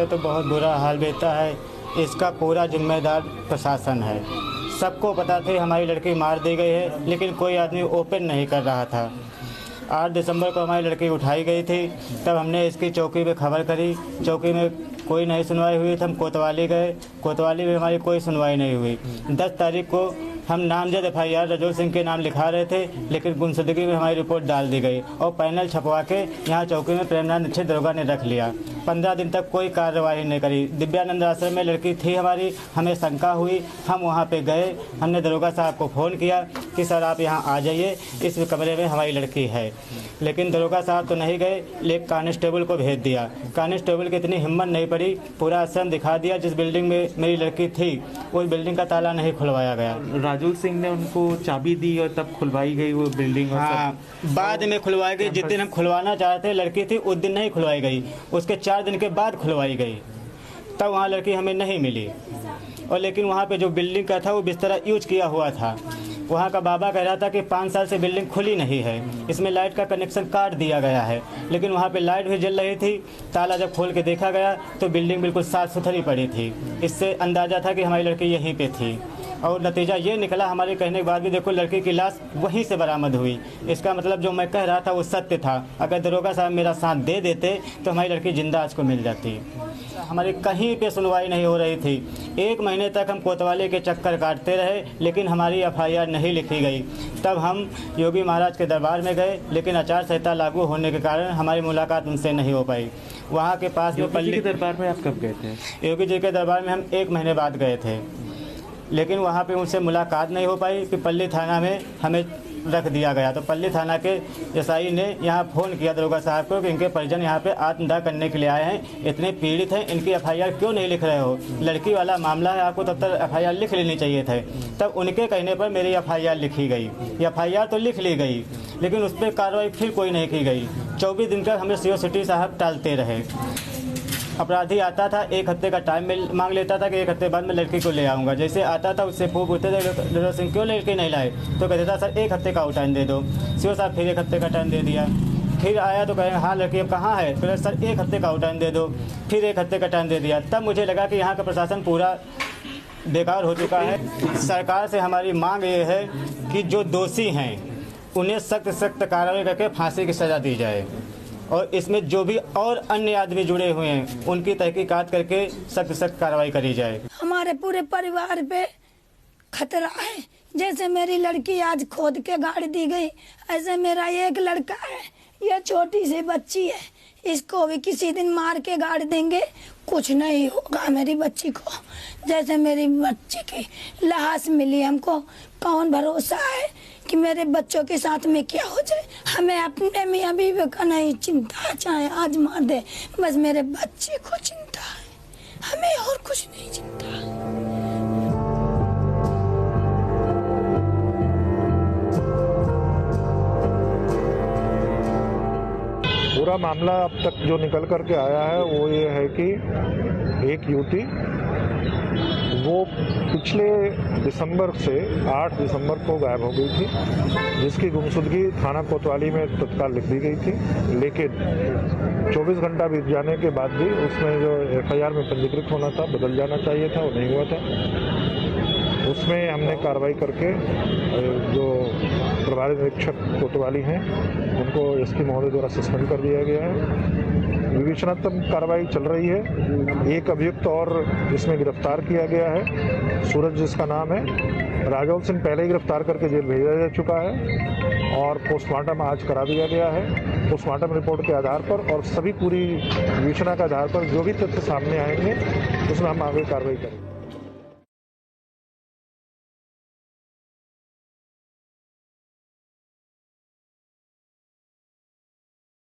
पे तो बहुत बुरा हाल बीता है। इसका पूरा जिम्मेदार प्रशासन है। सबको पता था हमारी लड़की मार दी गई है, लेकिन कोई आदमी ओपन नहीं कर रहा था। 8 दिसंबर को हमारी लड़की उठाई गई थी, तब हमने इसकी चौकी पे खबर करी। चौकी में कोई नहीं सुनवाई हुई, तो हम कोतवाली गए। कोतवाली में हमारी कोई सुनवाई नहीं हुई। 10 तारीख को हम नामजद FIR राजौल सिंह के नाम लिखा रहे थे, लेकिन गुमशुदगी में हमारी रिपोर्ट डाल दी गई और पैनल छपवा के यहाँ चौकी में प्रेमनाथ निश्चित दरोगा ने रख लिया। 15 दिन तक कोई कार्रवाई नहीं करी। दिव्यानंद आश्रम में लड़की थी हमारी, हमें शंका हुई, हम वहाँ पे गए। हमने दरोगा साहब को फ़ोन किया कि सर आप यहाँ आ जाइए, इस कमरे में हमारी लड़की है। लेकिन दरोगा साहब तो नहीं गए, लेकिन कांस्टेबल को भेज दिया। कांस्टेबल की इतनी हिम्मत नहीं पड़ी, पूरा आश्रम दिखा दिया। जिस बिल्डिंग में मेरी लड़की थी उस बिल्डिंग का ताला नहीं खुलवाया गया। राजौल सिंह ने उनको चाबी दी और तब खुलवाई गई वो बिल्डिंग। हाँ, बाद में खुलवाई गई। जिस दिन हम खुलवाना चाहते लड़की थी उस दिन नहीं खुलवाई गई, उसके 4 दिन के बाद खुलवाई गई। तब वहाँ लड़की हमें नहीं मिली। और लेकिन वहाँ पे जो बिल्डिंग का था वो बिस्तर यूज किया हुआ था। वहाँ का बाबा कह रहा था कि 5 साल से बिल्डिंग खुली नहीं है, इसमें लाइट का कनेक्शन काट दिया गया है। लेकिन वहाँ पे लाइट भी जल रही थी। ताला जब खोल के देखा गया तो बिल्डिंग बिल्कुल साफ सुथरी पड़ी थी। इससे अंदाज़ा था कि हमारी लड़की यहीं पे थी। और नतीजा ये निकला, हमारे कहने के बाद भी देखो लड़की की लाश वहीं से बरामद हुई। इसका मतलब जो मैं कह रहा था वो सत्य था। अगर दरोगा साहब मेरा साथ दे देते तो हमारी लड़की जिंदा आज को मिल जाती। हमारी कहीं पे सुनवाई नहीं हो रही थी। 1 महीने तक हम कोतवाली के चक्कर काटते रहे, लेकिन हमारी FIR नहीं लिखी गई। तब हम योगी महाराज के दरबार में गए, लेकिन आचार संहिता लागू होने के कारण हमारी मुलाकात उनसे नहीं हो पाई। वहाँ के पास में योगी जी के दरबार में आप कब गए थे? योगी जी के दरबार में हम 1 महीने बाद गए थे, लेकिन वहाँ पे उनसे मुलाकात नहीं हो पाई। कि पल्ली थाना में हमें रख दिया गया। तो पल्ली थाना के SI ने यहाँ फ़ोन किया दरोगा साहब को कि इनके परिजन यहाँ पे आत्मदाह करने के लिए आए हैं, इतने पीड़ित हैं, इनकी FIR क्यों नहीं लिख रहे हो? लड़की वाला मामला है, आपको तब तक FIR लिख लेनी चाहिए थे। तब उनके कहने पर मेरी FIR लिखी गई। FIR तो लिख ली गई, लेकिन उस पर कार्रवाई फिर कोई नहीं की गई। 24 दिन तक हमें CO सिटी साहब टालते रहे। अपराधी आता था, 1 हफ्ते का टाइम मांग लेता था कि 1 हफ्ते बाद मैं लड़की को ले आऊँगा। जैसे आता था उससे पूछते थे राजौल सिंह क्यों लड़की नहीं लाए, तो कहता था सर 1 हफ्ते का टाइम दे दो। CO साहब फिर 1 हफ्ते का टाइम दे दिया। फिर आया तो कहे हाँ लड़की अब कहाँ है, तो सर 1 हफ्ते का टाइम दे दो। फिर 1 हफ्ते का टाइम दे दिया। तब मुझे लगा कि यहाँ का प्रशासन पूरा बेकार हो चुका है। सरकार से हमारी मांग ये है कि जो दोषी हैं उन्हें सख्त कार्रवाई करके फांसी की सज़ा दी जाए, और इसमें जो भी और अन्य आदमी जुड़े हुए हैं उनकी तहकीकात करके सख्त कार्रवाई करी जाए। हमारे पूरे परिवार पे खतरा है। जैसे मेरी लड़की आज खोद के गाड़ दी गई, ऐसे मेरा एक लड़का है, ये छोटी सी बच्ची है, इसको भी किसी दिन मार के गाड़ देंगे, कुछ नहीं होगा मेरी बच्ची को। जैसे मेरी बच्ची की लाश मिली, हमको कौन भरोसा है कि मेरे बच्चों के साथ में क्या हो जाए। हमें अपने मियाँ बीवी का नहीं चिंता, चाहे आज मार दे, बस मेरे बच्चे को चिंता है, हमें और कुछ नहीं चिंता। पूरा मामला अब तक जो निकल कर के आया है वो ये है कि एक युवती वो पिछले दिसंबर से 8 दिसंबर को गायब हो गई थी, जिसकी गुमशुदगी थाना कोतवाली में तत्काल लिख दी गई थी। लेकिन 24 घंटा बीत जाने के बाद भी उसमें जो FIR में पंजीकृत होना था, बदल जाना चाहिए था, वो नहीं हुआ था। उसमें हमने कार्रवाई करके जो प्रभारी निरीक्षक कोतवाली हैं उनको SP महोदय द्वारा सस्पेंड कर दिया गया है। विवेचनात्मक कार्रवाई चल रही है। एक अभियुक्त और इसमें गिरफ्तार किया गया है, सूरज जिसका नाम है। राजौल सिंह पहले ही गिरफ्तार करके जेल भेजा जा चुका है और पोस्टमार्टम आज करा दिया गया है। पोस्टमार्टम रिपोर्ट के आधार पर और सभी पूरी विवेचना के आधार पर जो भी तथ्य सामने आएंगे उसमें हम आगे कार्रवाई करेंगे।